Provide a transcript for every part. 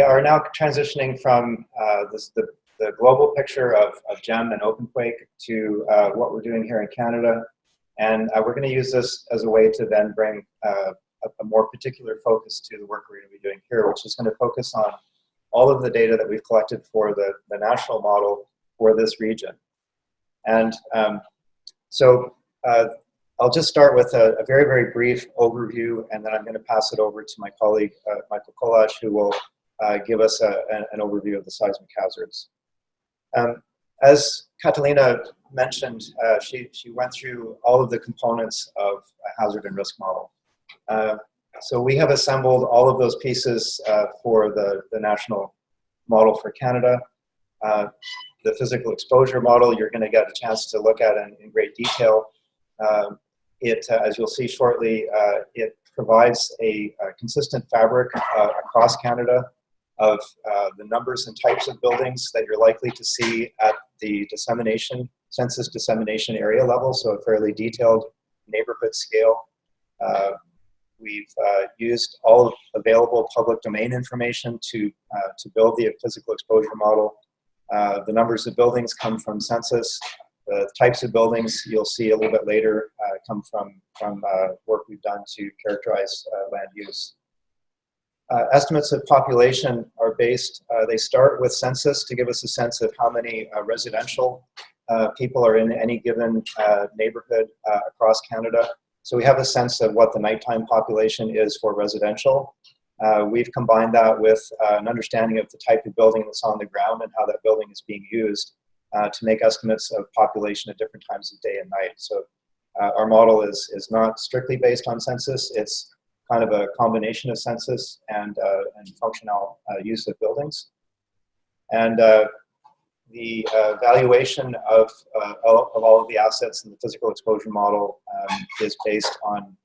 are now transitioning from the global picture of GEM and OpenQuake to what we're doing here in Canada. And we're going to use this as a way to then bring a more particular focus to the work we're going to be doing here, which is going to focus on all of the data that we've collected for the national model for this region. And so I'll just start with a very, very brief overview, and then I'm going to pass it over to my colleague, Michael Kolach, who will give us an overview of the seismic hazards. As Catalina mentioned, she went through all of the components of a hazard and risk model. So we have assembled all of those pieces for the national model for Canada. The physical exposure model, you're going to get a chance to look at in great detail. As you'll see shortly, it provides a consistent fabric across Canada of the numbers and types of buildings that you're likely to see at the census dissemination area level, so a fairly detailed neighborhood scale. We've used all available public domain information to build the physical exposure model. The numbers of buildings come from census. The types of buildings you'll see a little bit later come from work we've done to characterize land use. Estimates of population are based, they start with census to give us a sense of how many residential people are in any given neighborhood across Canada. So we have a sense of what the nighttime population is for residential. We've combined that with an understanding of the type of building that's on the ground and how that building is being used to make estimates of population at different times of day and night. So our model is not strictly based on census. It's kind of a combination of census and functional use of buildings. And the valuation of all of the assets in the physical exposure model is based on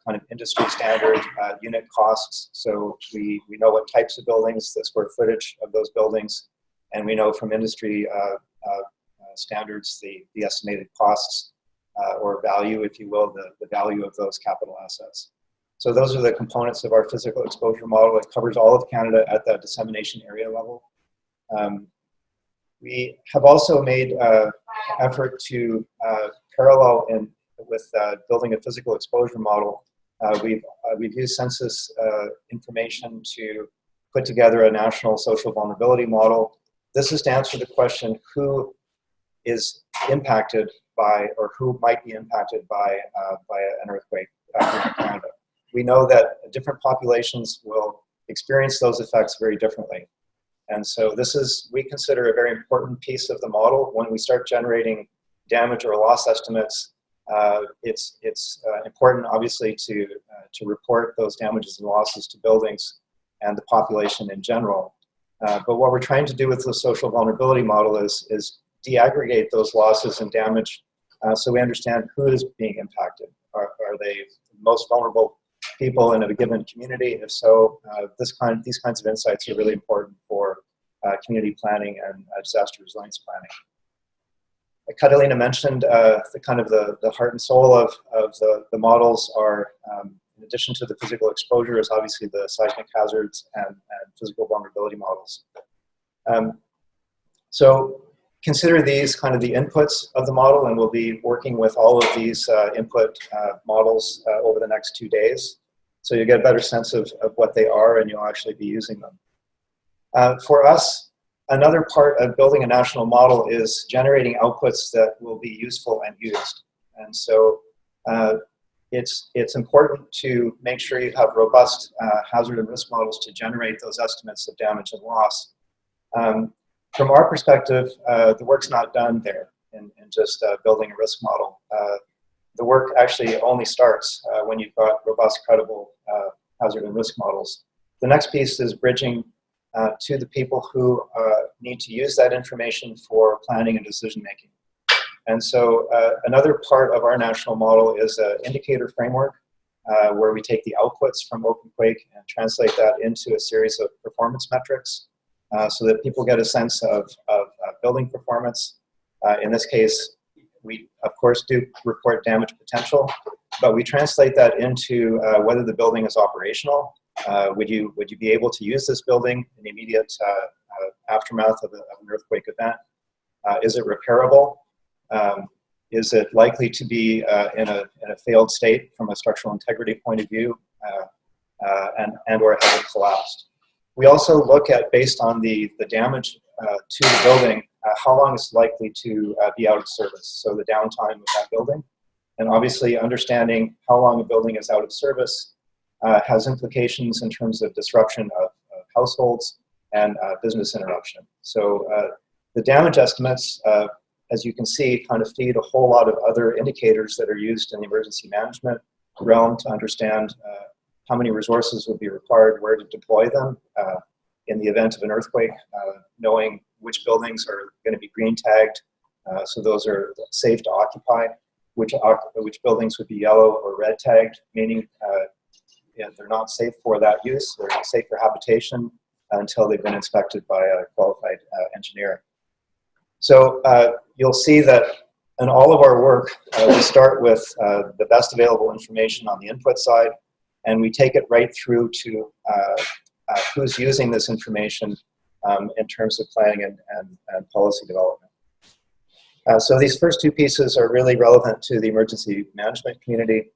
kind of industry standard unit costs. So we know what types of buildings, the square footage of those buildings, and we know from industry standards the estimated costs or value, if you will, the value of those capital assets. So those are the components of our physical exposure model. It covers all of Canada at the dissemination area level. We have also made effort to parallel with building a physical exposure model. We've used census information to put together a national social vulnerability model. This is to answer the question, who is impacted by, or who might be impacted by an earthquake in Canada. We know that different populations will experience those effects very differently. And so this is, we consider a very important piece of the model. When we start generating damage or loss estimates, it's important, obviously, to report those damages and losses to buildings and the population in general. But what we're trying to do with the social vulnerability model is deaggregate those losses and damage so we understand who is being impacted. Are they the most vulnerable people in a given community? If so, these kinds of insights are really important for community planning and disaster resilience planning. Catalina mentioned the heart and soul of the models are, in addition to the physical exposure, is obviously the seismic hazards and physical vulnerability models. So consider these kind of the inputs of the model, and we'll be working with all of these input models over the next 2 days. So you get a better sense of what they are, and you'll actually be using them. For us, another part of building a national model is generating outputs that will be useful and used. And so it's important to make sure you have robust hazard and risk models to generate those estimates of damage and loss. From our perspective, the work's not done there in just building a risk model. The work actually only starts when you've got robust, credible hazard and risk models. The next piece is bridging to the people who need to use that information for planning and decision making. And so another part of our national model is an indicator framework where we take the outputs from OpenQuake and translate that into a series of performance metrics so that people get a sense of building performance. In this case, we, of course, do report damage potential, but we translate that into whether the building is operational Would you be able to use this building in the immediate aftermath of an earthquake event? Is it repairable? Is it likely to be in a failed state from a structural integrity point of view, and or have it collapsed? We also look at, based on the damage to the building, how long it's likely to be out of service, so the downtime of that building. And obviously understanding how long a building is out of service has implications in terms of disruption of households and business interruption. So the damage estimates, as you can see, kind of feed a whole lot of other indicators that are used in the emergency management realm to understand how many resources would be required, where to deploy them in the event of an earthquake, knowing which buildings are going to be green tagged, so those are safe to occupy, which buildings would be yellow or red tagged, meaning they're not safe for that use, they're not safe for habitation until they've been inspected by a qualified engineer. So you'll see that in all of our work, we start with the best available information on the input side, and we take it right through to who's using this information in terms of planning and policy development. So these first two pieces are really relevant to the emergency management community.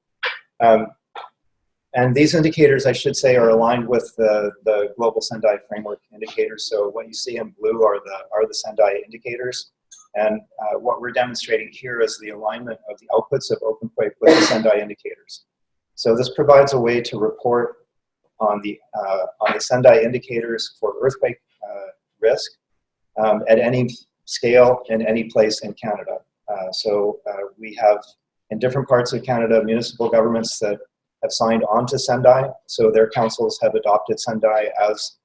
And these indicators, I should say, are aligned with the global Sendai framework indicators. So what you see in blue are the Sendai indicators. And what we're demonstrating here is the alignment of the outputs of OpenQuake with the Sendai indicators. So this provides a way to report on the Sendai indicators for earthquake risk at any scale in any place in Canada. So we have, in different parts of Canada, municipal governments that have signed on to Sendai. So their councils have adopted Sendai as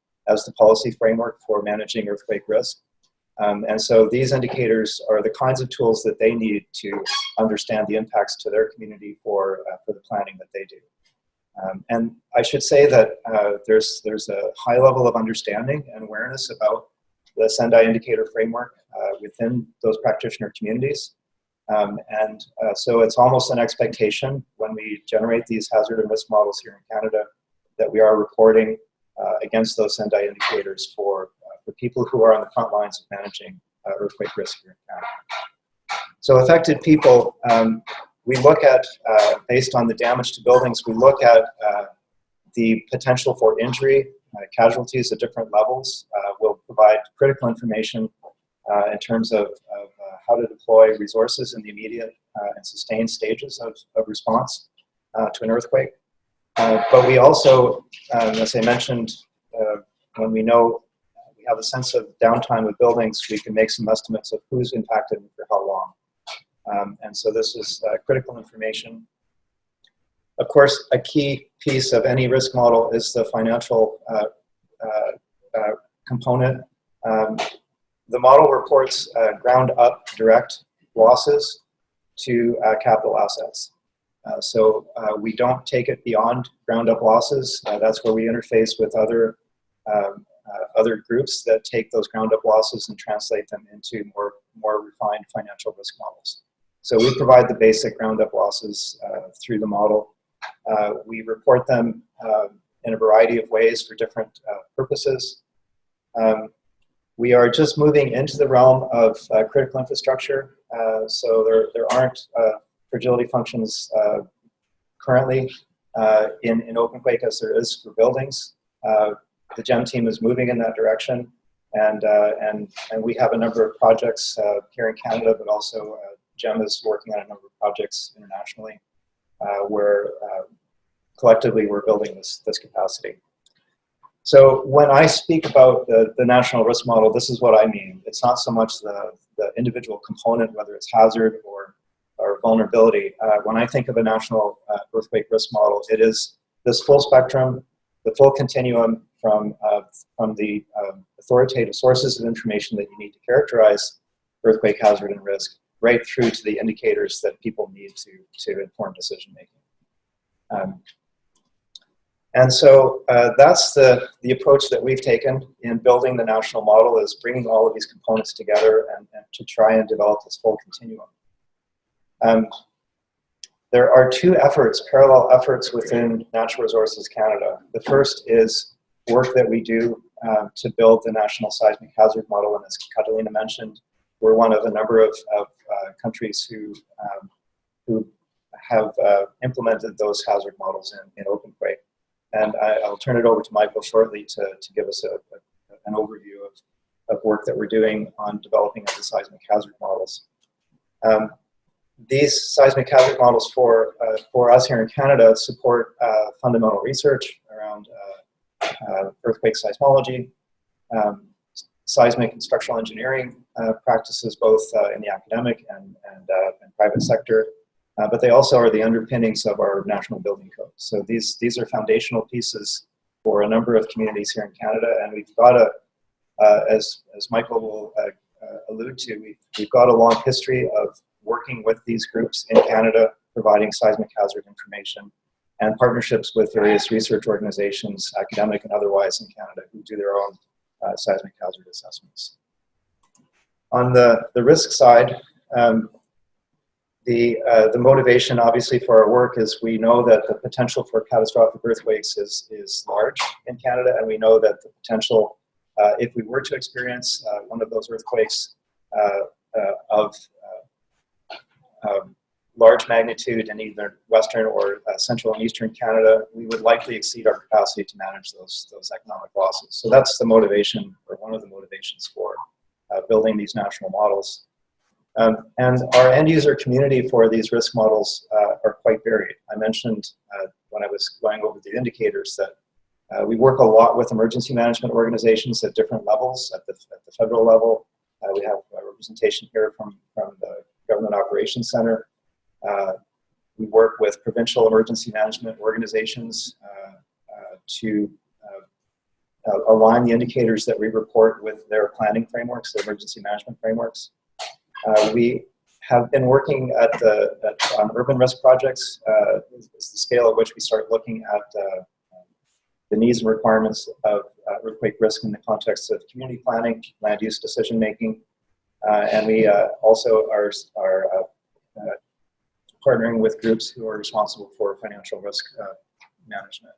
the policy framework for managing earthquake risk. And so these indicators are the kinds of tools that they need to understand the impacts to their community for the planning that they do. And I should say that there's a high level of understanding and awareness about the Sendai indicator framework within those practitioner communities. So it's almost an expectation when we generate these hazard and risk models here in Canada that we are reporting against those Sendai indicators for people who are on the front lines of managing earthquake risk here in Canada. So affected people, we look at, based on the damage to buildings, we look at the potential for injury, casualties at different levels. We'll provide critical information in terms of how to deploy resources in the immediate and sustained stages of response to an earthquake. But we also, as I mentioned, when we know we have a sense of downtime of buildings, we can make some estimates of who's impacted and for how long. And so this is critical information. Of course, a key piece of any risk model is the financial component. The model reports ground-up direct losses to capital assets. So we don't take it beyond ground-up losses. That's where we interface with other groups that take those ground-up losses and translate them into more refined financial risk models. So we provide the basic ground-up losses through the model. We report them in a variety of ways for different purposes. We are just moving into the realm of critical infrastructure. So there aren't fragility functions currently in OpenQuake as there is for buildings. The GEM team is moving in that direction, and we have a number of projects here in Canada, but also GEM is working on a number of projects internationally where collectively we're building this capacity. So when I speak about the national risk model, this is what I mean. It's not so much the individual component, whether it's hazard or vulnerability. When I think of a national earthquake risk model, it is this full spectrum, the full continuum from the authoritative sources of information that you need to characterize earthquake hazard and risk, right through to the indicators that people need to inform decision making. And so that's the approach that we've taken in building the national model, is bringing all of these components together and to try and develop this full continuum. there are two efforts, parallel efforts within Natural Resources Canada. The first is work that we do to build the National Seismic Hazard Model, and as Catalina mentioned, we're one of a number of countries who have implemented those hazard models in OpenQuake. And I'll turn it over to Michael shortly to give us an overview of work that we're doing on developing the seismic hazard models. These seismic hazard models for us here in Canada support fundamental research around earthquake seismology, seismic and structural engineering practices both in the academic and private sector, but they also are the underpinnings of our national building code. So these are foundational pieces for a number of communities here in Canada, and we've got as Michael will allude to, we've got a long history of working with these groups in Canada, providing seismic hazard information, and partnerships with various research organizations, academic and otherwise in Canada, who do their own seismic hazard assessments. On the risk side, the motivation obviously for our work is we know that the potential for catastrophic earthquakes is large in Canada, and we know that the potential, if we were to experience one of those earthquakes of large magnitude in either Western or Central and Eastern Canada, we would likely exceed our capacity to manage those economic losses. So that's the motivation, or one of the motivations for building these national models. And our end user community for these risk models are quite varied. I mentioned when I was going over the indicators that we work a lot with emergency management organizations at different levels. At the federal level, we have representation here from the Government Operations Center. We work with provincial emergency management organizations to align the indicators that we report with their planning frameworks, their emergency management frameworks. We have been working on urban risk projects. Is the scale at which we start looking at the needs and requirements of earthquake risk in the context of community planning, land use decision making, and we also are partnering with groups who are responsible for financial risk management.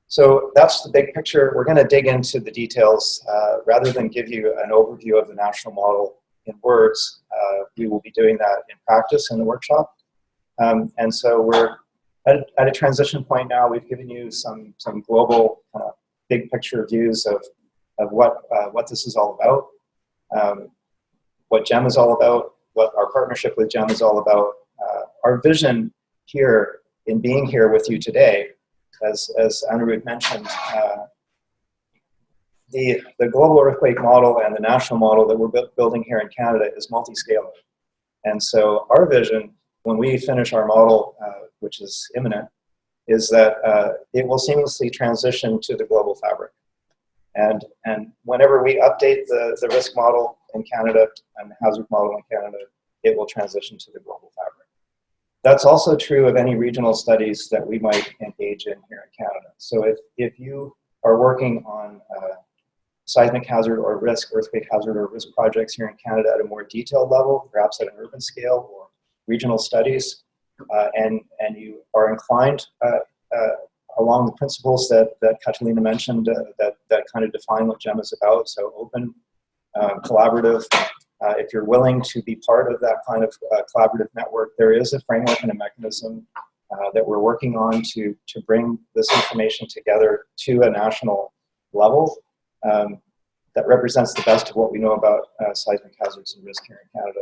So that's the big picture. We're going to dig into the details. Rather than give you an overview of the national model in words, we will be doing that in practice in the workshop. And so we're at a transition point now. We've given you some global big picture views of what this is all about, what GEM is all about, what our partnership with GEM is all about. Our vision here in being here with you today, as Anirudh mentioned, the global earthquake model and the national model that we're building here in Canada is multi-scalar. And so our vision, when we finish our model, which is imminent, is that it will seamlessly transition to the global fabric. And whenever we update the risk model in Canada and the hazard model in Canada, it will transition to the global fabric. That's also true of any regional studies that we might engage in here in Canada. So if you are working on seismic hazard or risk, earthquake hazard or risk projects here in Canada at a more detailed level, perhaps at an urban scale or regional studies, and you are inclined along the principles that Catalina mentioned that kind of define what GEM is about, so open, collaborative. If you're willing to be part of that kind of collaborative network, there is a framework and a mechanism that we're working on to bring this information together to a national level that represents the best of what we know about seismic hazards and risk here in Canada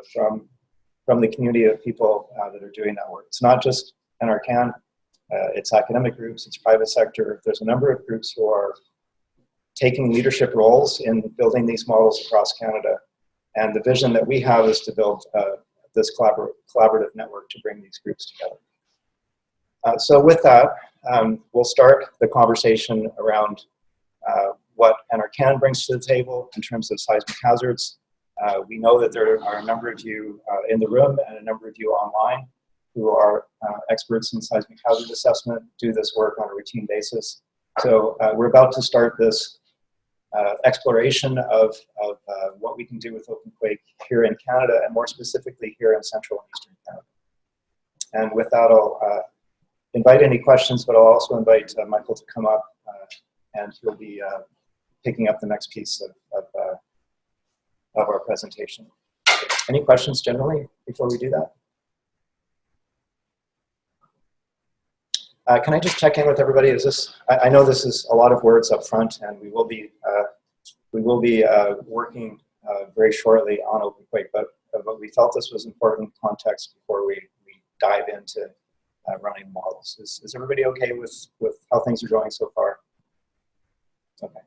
from the community of people that are doing that work. It's not just NRCan, it's academic groups, it's private sector. There's a number of groups who are taking leadership roles in building these models across Canada. And the vision that we have is to build this collaborative network to bring these groups together. So with that, we'll start the conversation around what NRCan brings to the table in terms of seismic hazards. We know that there are a number of you in the room and a number of you online who are experts in seismic hazard assessment, do this work on a routine basis. So we're about to start this exploration of what we can do with OpenQuake here in Canada, and more specifically here in Central and Eastern And with that, I'll invite any questions, but I'll also invite Michael to come up, and he'll be picking up the next piece of our presentation. Any questions generally before we do that? Can I just check in with everybody? Is this? I know this is a lot of words up front, and we will be working very shortly on OpenQuake, but we felt this was important context before we dive into running models. Is everybody okay with how things are going so far? Okay.